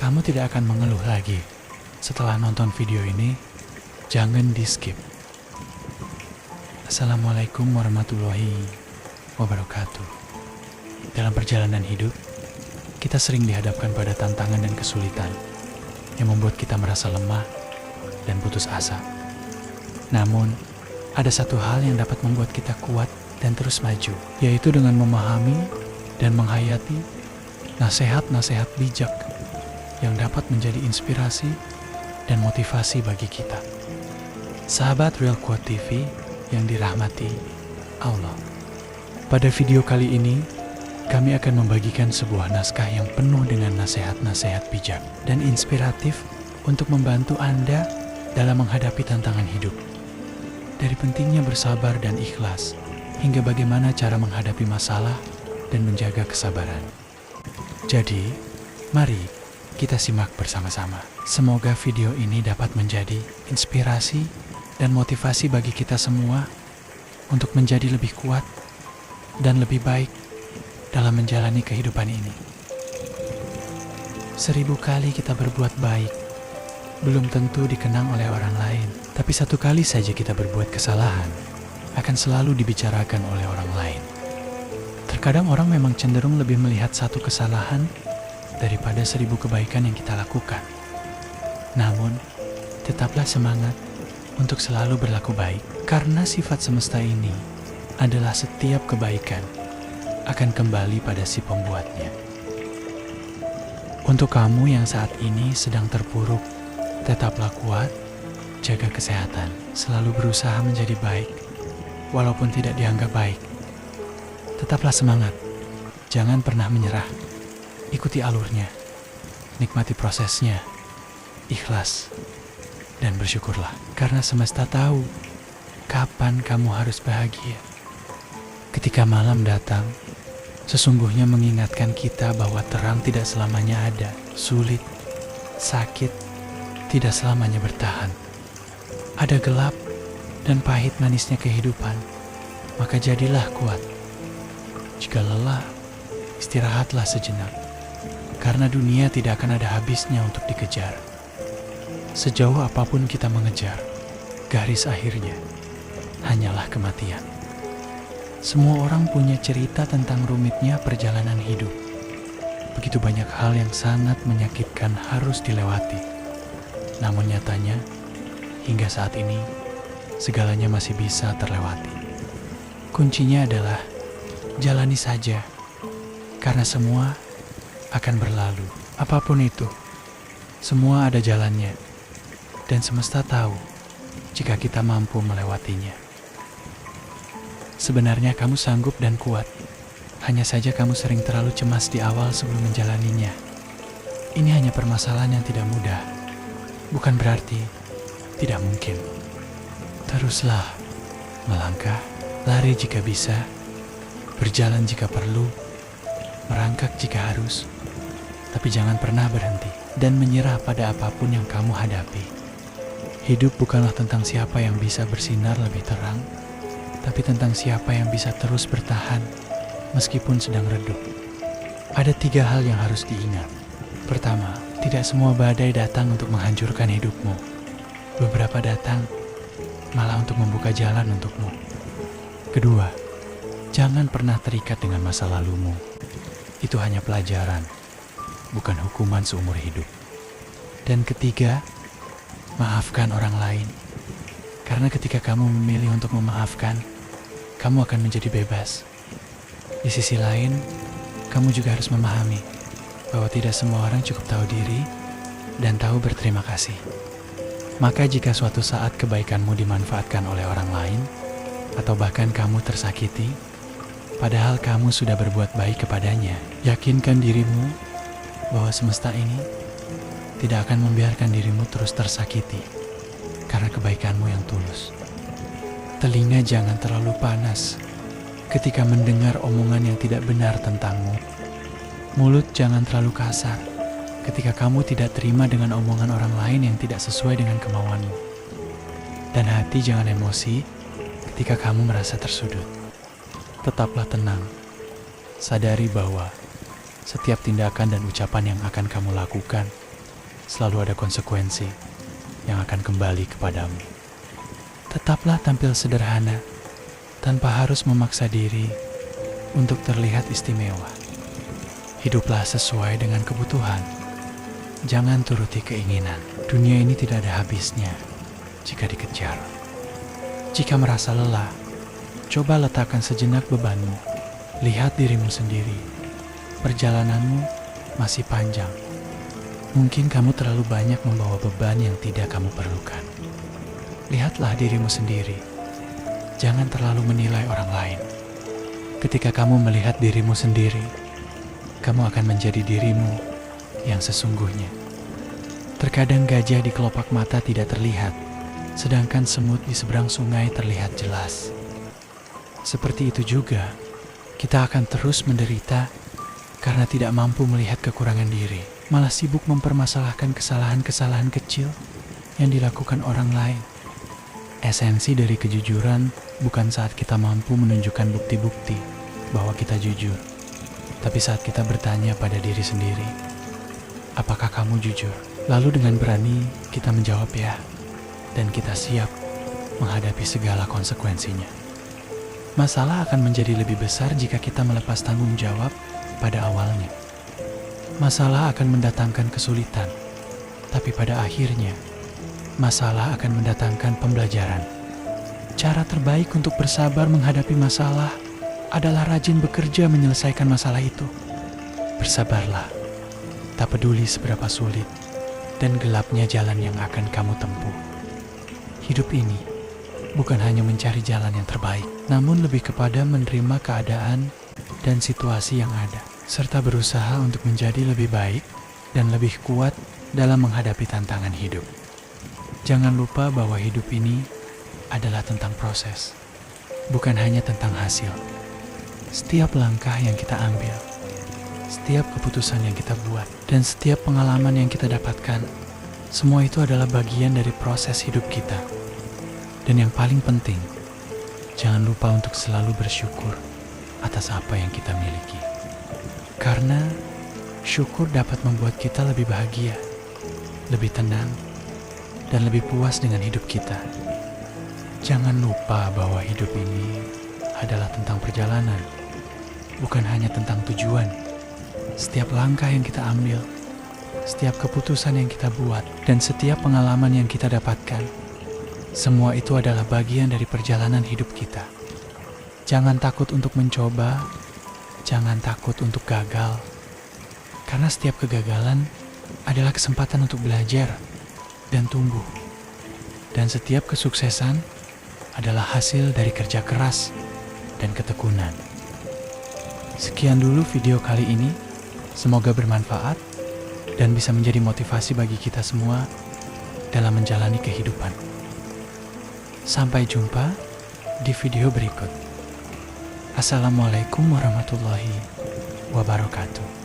kamu tidak akan mengeluh lagi. Setelah nonton video ini, jangan di-skip. Assalamualaikum warahmatullahi wabarakatuh. Dalam perjalanan hidup, kita sering dihadapkan pada tantangan dan kesulitan yang membuat kita merasa lemah dan putus asa. Namun, ada satu hal yang dapat membuat kita kuat dan terus maju, yaitu dengan memahami dan menghayati nasihat-nasihat bijak yang dapat menjadi inspirasi dan motivasi bagi kita. Sahabat Real Quote TV yang dirahmati Allah. Pada video kali ini, kami akan membagikan sebuah naskah yang penuh dengan nasihat-nasihat bijak dan inspiratif untuk membantu Anda dalam menghadapi tantangan hidup. Dari pentingnya bersabar dan ikhlas, hingga bagaimana cara menghadapi masalah dan menjaga kesabaran. Jadi, mari kita simak bersama-sama. Semoga video ini dapat menjadi inspirasi dan motivasi bagi kita semua untuk menjadi lebih kuat dan lebih baik dalam menjalani kehidupan ini. 1000 kali kita berbuat baik, belum tentu dikenang oleh orang lain. Tapi 1 kali saja kita berbuat kesalahan, akan selalu dibicarakan oleh orang lain. Terkadang orang memang cenderung lebih melihat 1 kesalahan daripada 1000 kebaikan yang kita lakukan. Namun, tetaplah semangat untuk selalu berlaku baik, karena sifat semesta ini adalah setiap kebaikan akan kembali pada si pembuatnya. Untuk kamu yang saat ini sedang terpuruk, tetaplah kuat, jaga kesehatan, selalu berusaha menjadi baik, walaupun tidak dianggap baik. Tetaplah semangat, jangan pernah menyerah, ikuti alurnya, nikmati prosesnya, ikhlas, dan bersyukurlah. Karena semesta tahu kapan kamu harus bahagia. Ketika malam datang, sesungguhnya mengingatkan kita bahwa terang tidak selamanya ada, sulit, sakit, tidak selamanya bertahan. Ada gelap dan pahit manisnya kehidupan, maka jadilah kuat. Jika lelah, istirahatlah sejenak, karena dunia tidak akan ada habisnya untuk dikejar. Sejauh apapun kita mengejar, garis akhirnya hanyalah kematian. Semua orang punya cerita tentang rumitnya perjalanan hidup. Begitu banyak hal yang sangat menyakitkan harus dilewati. Namun nyatanya, hingga saat ini, segalanya masih bisa terlewati. Kuncinya adalah jalani saja, karena semua akan berlalu. Apapun itu, semua ada jalannya, dan semesta tahu jika kita mampu melewatinya. Sebenarnya kamu sanggup dan kuat, hanya saja kamu sering terlalu cemas di awal sebelum menjalaninya. Ini hanya permasalahan yang tidak mudah, bukan berarti tidak mungkin. Teruslah melangkah, lari jika bisa, berjalan jika perlu, merangkak jika harus, tapi jangan pernah berhenti dan menyerah pada apapun yang kamu hadapi. Hidup bukanlah tentang siapa yang bisa bersinar lebih terang, tapi tentang siapa yang bisa terus bertahan meskipun sedang redup. Ada 3 hal yang harus diingat. Pertama, tidak semua badai datang untuk menghancurkan hidupmu. Beberapa datang malah untuk membuka jalan untukmu. Kedua, jangan pernah terikat dengan masa lalumu. Itu hanya pelajaran, bukan hukuman seumur hidup. Dan ketiga, maafkan orang lain. Karena ketika kamu memilih untuk memaafkan, kamu akan menjadi bebas. Di sisi lain, kamu juga harus memahami bahwa tidak semua orang cukup tahu diri dan tahu berterima kasih. Maka jika suatu saat kebaikanmu dimanfaatkan oleh orang lain, atau bahkan kamu tersakiti, padahal kamu sudah berbuat baik kepadanya, yakinkan dirimu bahwa semesta ini tidak akan membiarkan dirimu terus tersakiti karena kebaikanmu yang tulus. Telinga jangan terlalu panas ketika mendengar omongan yang tidak benar tentangmu. Mulut jangan terlalu kasar ketika kamu tidak terima dengan omongan orang lain yang tidak sesuai dengan kemauanmu. Dan hati jangan emosi ketika kamu merasa tersudut. Tetaplah tenang. Sadari bahwa setiap tindakan dan ucapan yang akan kamu lakukan selalu ada konsekuensi yang akan kembali kepadamu. Tetaplah tampil sederhana, tanpa harus memaksa diri untuk terlihat istimewa. Hiduplah sesuai dengan kebutuhan. Jangan turuti keinginan. Dunia ini tidak ada habisnya jika dikejar. Jika merasa lelah, coba letakkan sejenak bebanmu. Lihat dirimu sendiri. Perjalananmu masih panjang. Mungkin kamu terlalu banyak membawa beban yang tidak kamu perlukan. Lihatlah dirimu sendiri. Jangan terlalu menilai orang lain. Ketika kamu melihat dirimu sendiri, kamu akan menjadi dirimu yang sesungguhnya. Terkadang gajah di kelopak mata tidak terlihat, sedangkan semut di seberang sungai terlihat jelas. Seperti itu juga, kita akan terus menderita karena tidak mampu melihat kekurangan diri, malah sibuk mempermasalahkan kesalahan-kesalahan kecil yang dilakukan orang lain. Esensi dari kejujuran bukan saat kita mampu menunjukkan bukti-bukti bahwa kita jujur, tapi saat kita bertanya pada diri sendiri, apakah kamu jujur? Lalu dengan berani kita menjawab ya, dan kita siap menghadapi segala konsekuensinya. Masalah akan menjadi lebih besar jika kita melepas tanggung jawab pada awalnya. Masalah akan mendatangkan kesulitan, tapi pada akhirnya, masalah akan mendatangkan pembelajaran. Cara terbaik untuk bersabar menghadapi masalah adalah rajin bekerja menyelesaikan masalah itu. Bersabarlah, tak peduli seberapa sulit dan gelapnya jalan yang akan kamu tempuh. Hidup ini bukan hanya mencari jalan yang terbaik, namun lebih kepada menerima keadaan dan situasi yang ada, serta berusaha untuk menjadi lebih baik dan lebih kuat dalam menghadapi tantangan hidup. Jangan lupa bahwa hidup ini adalah tentang proses, bukan hanya tentang hasil. Setiap langkah yang kita ambil, setiap keputusan yang kita buat, dan setiap pengalaman yang kita dapatkan, semua itu adalah bagian dari proses hidup kita. Dan yang paling penting, jangan lupa untuk selalu bersyukur atas apa yang kita miliki. Karena syukur dapat membuat kita lebih bahagia, lebih tenang, dan lebih puas dengan hidup kita. Jangan lupa bahwa hidup ini adalah tentang perjalanan, bukan hanya tentang tujuan. Setiap langkah yang kita ambil, setiap keputusan yang kita buat, dan setiap pengalaman yang kita dapatkan, semua itu adalah bagian dari perjalanan hidup kita. Jangan takut untuk mencoba, jangan takut untuk gagal, karena setiap kegagalan adalah kesempatan untuk belajar dan tumbuh. Dan setiap kesuksesan adalah hasil dari kerja keras dan ketekunan. Sekian dulu video kali ini. Semoga bermanfaat dan bisa menjadi motivasi bagi kita semua dalam menjalani kehidupan. Sampai jumpa di video berikut. Assalamualaikum warahmatullahi wabarakatuh.